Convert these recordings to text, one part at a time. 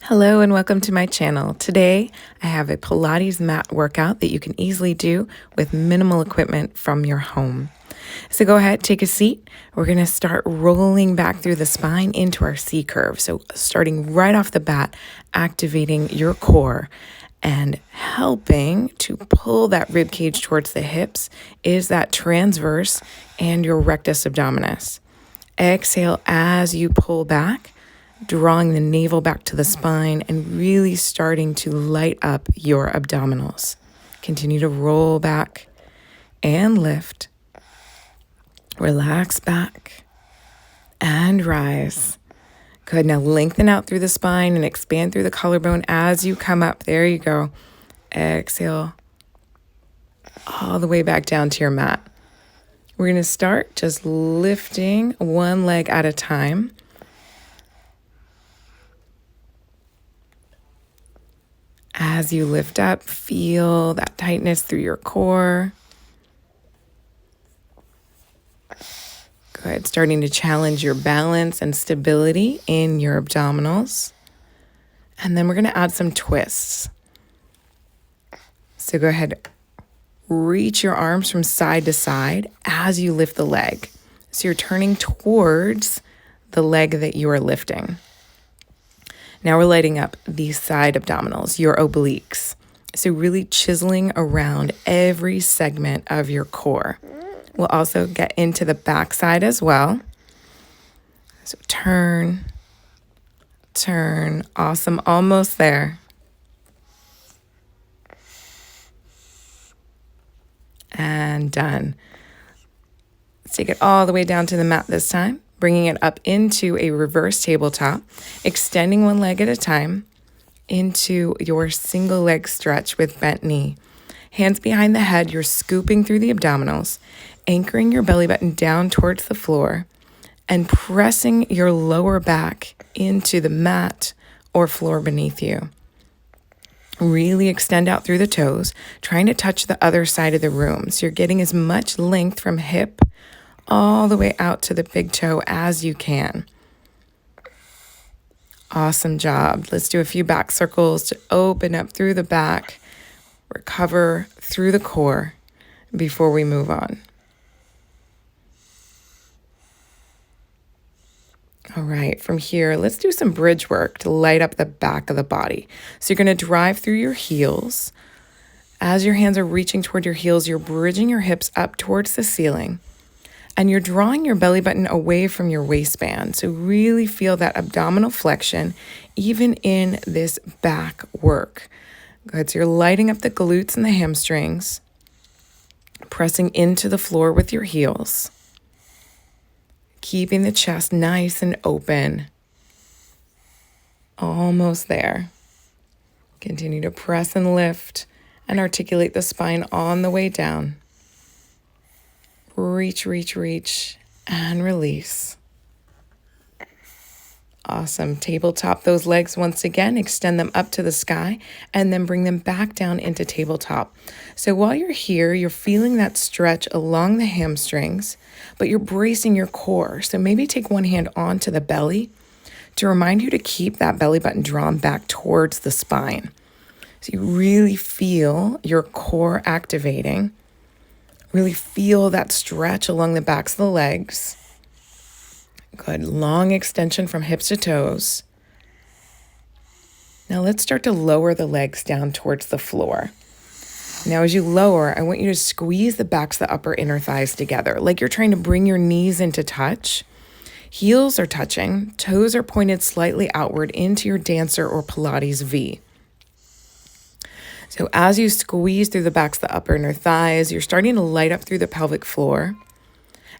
Hello and welcome to my channel. Today I have a Pilates mat workout that you can easily do with minimal equipment from your home. So go ahead, take a seat. We're going to start rolling back through the spine into our C curve. So starting right off the bat, activating your core and helping to pull that rib cage towards the hips is that transverse and your rectus abdominis. Exhale as you pull back, drawing the navel back to the spine and really starting to light up your abdominals. Continue to roll back and lift. Relax back and rise. Good. Now lengthen out through the spine and expand through the collarbone as you come up. There you go. Exhale all the way back down to your mat. We're going to start just lifting one leg at a time. As you lift up, feel that tightness through your core. Good. Starting to challenge your balance and stability in your abdominals. And then we're going to add some twists. So go ahead, reach your arms from side to side as you lift the leg. So you're turning towards the leg that you are lifting. Now we're lighting up the side abdominals, your obliques. So really chiseling around every segment of your core. We'll also get into the back side as well. So turn, turn. Awesome. Almost there. And done. Let's take it all the way down to the mat this time. Bringing it up into a reverse tabletop, extending one leg at a time into your single leg stretch with bent knee. Hands behind the head, you're scooping through the abdominals, anchoring your belly button down towards the floor, and pressing your lower back into the mat or floor beneath you. Really extend out through the toes, trying to touch the other side of the room. So you're getting as much length from hip all the way out to the big toe as you can. Awesome job. Let's do a few back circles to open up through the back, recover through the core before we move on. All right, from here, let's do some bridge work to light up the back of the body. So you're going to drive through your heels. As your hands are reaching toward your heels, you're bridging your hips up towards the ceiling. And you're drawing your belly button away from your waistband. So really feel that abdominal flexion even in this back work. Good. So you're lighting up the glutes and the hamstrings, pressing into the floor with your heels, keeping the chest nice and open. Almost there. Continue to press and lift and articulate the spine on the way down. Reach, reach, reach, and release. Awesome. Tabletop those legs once again, extend them up to the sky, and then bring them back down into tabletop. So while you're here, you're feeling that stretch along the hamstrings, but you're bracing your core. So maybe take one hand onto the belly to remind you to keep that belly button drawn back towards the spine. So you really feel your core activating. Really feel that stretch along the backs of the legs. Good. Long extension from hips to toes. Now let's start to lower the legs down towards the floor. Now as you lower, I want you to squeeze the backs of the upper inner thighs together, like you're trying to bring your knees into touch. Heels are touching. Toes are pointed slightly outward into your dancer or Pilates V. So as you squeeze through the backs of the upper inner thighs, you're starting to light up through the pelvic floor.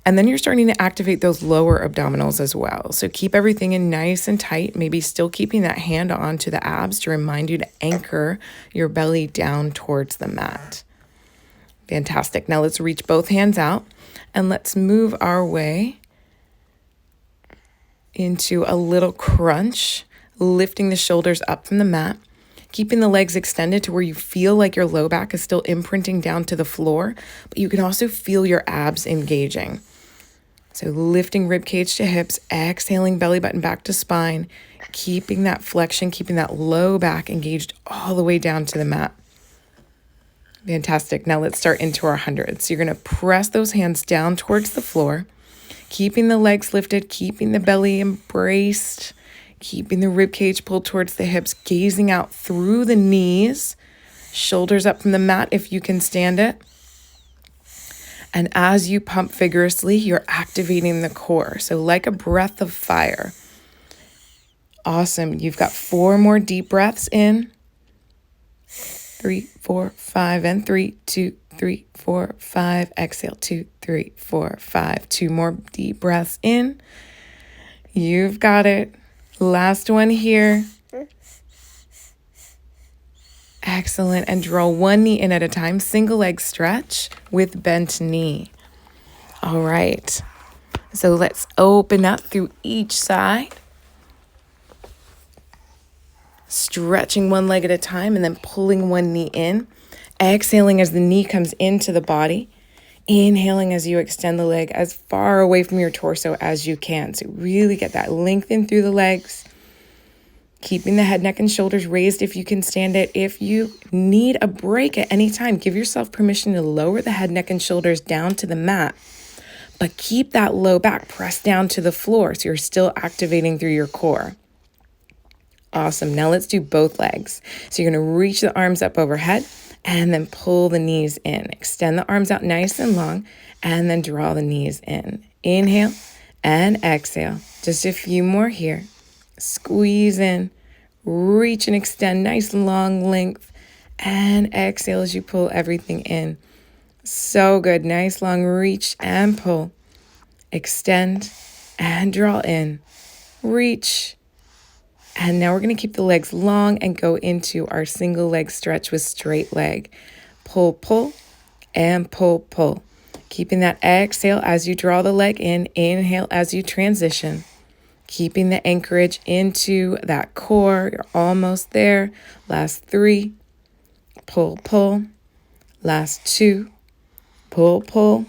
And then you're starting to activate those lower abdominals as well. So keep everything in nice and tight, maybe still keeping that hand onto the abs to remind you to anchor your belly down towards the mat. Fantastic. Now let's reach both hands out and let's move our way into a little crunch, lifting the shoulders up from the mat. Keeping the legs extended to where you feel like your low back is still imprinting down to the floor, but you can also feel your abs engaging. So lifting rib cage to hips, exhaling belly button back to spine, keeping that flexion, keeping that low back engaged all the way down to the mat. Fantastic. Now let's start into our 100. So you're going to press those hands down towards the floor, keeping the legs lifted, keeping the belly embraced, keeping the rib cage pulled towards the hips, gazing out through the knees, shoulders up from the mat if you can stand it. And as you pump vigorously, you're activating the core. So like a breath of fire. Awesome. You've got 4 more deep breaths in. 3, 4, 5, and 3, 2, 3, 4, 5. Exhale, 2, 3, 4, 5. 2 more deep breaths in. You've got it. Last one here. Excellent. And draw one knee in at a time. Single leg stretch with bent knee. All right. So let's open up through each side. Stretching one leg at a time and then pulling one knee in. Exhaling as the knee comes into the body. Inhaling as you extend the leg as far away from your torso as you can. So really get that lengthen through the legs. Keeping the head, neck, and shoulders raised if you can stand it. If you need a break at any time, give yourself permission to lower the head, neck, and shoulders down to the mat. But keep that low back pressed down to the floor so you're still activating through your core. Awesome. Now let's do both legs. So you're going to reach the arms up overhead and then pull the knees in. Extend the arms out nice and long and then draw the knees in. Inhale and exhale. Just a few more here. Squeeze in, reach and extend, nice long length, and exhale as you pull everything in. So good. Nice long reach and pull. Extend and draw in. Reach. And now we're going to keep the legs long and go into our single leg stretch with straight leg. Pull, pull, and pull, pull. Keeping that exhale as you draw the leg in. Inhale as you transition. Keeping the anchorage into that core. You're almost there. Last 3. Pull, pull. Last 2. Pull, pull.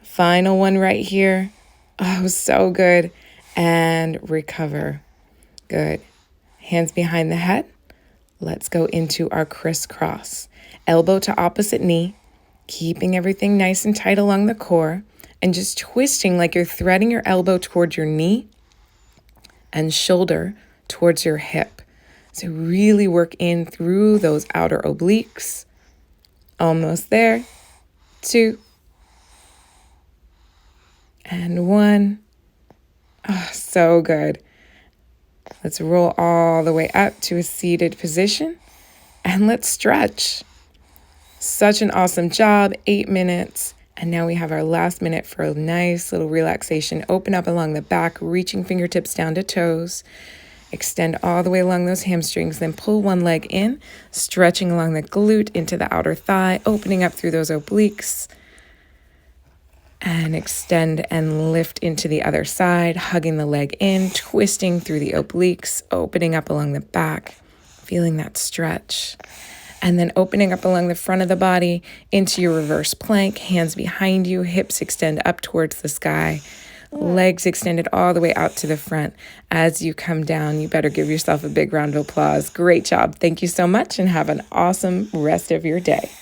Final one right here. Oh, so good. And recover. Good. Hands behind the head. Let's go into our crisscross. Elbow to opposite knee. Keeping everything nice and tight along the core. And just twisting like you're threading your elbow towards your knee. And shoulder towards your hip. So really work in through those outer obliques. Almost there. 2. And 1. Oh, so good. Let's roll all the way up to a seated position. And let's stretch. Such an awesome job. 8 minutes. And now we have our last minute for a nice little relaxation. Open up along the back, reaching fingertips down to toes. Extend all the way along those hamstrings. Then pull one leg in, stretching along the glute into the outer thigh, opening up through those obliques. And extend and lift into the other side, hugging the leg in, twisting through the obliques, opening up along the back, feeling that stretch. And then opening up along the front of the body into your reverse plank, hands behind you, hips extend up towards the sky, legs extended all the way out to the front. As you come down, you better give yourself a big round of applause. Great job. Thank you so much and have an awesome rest of your day.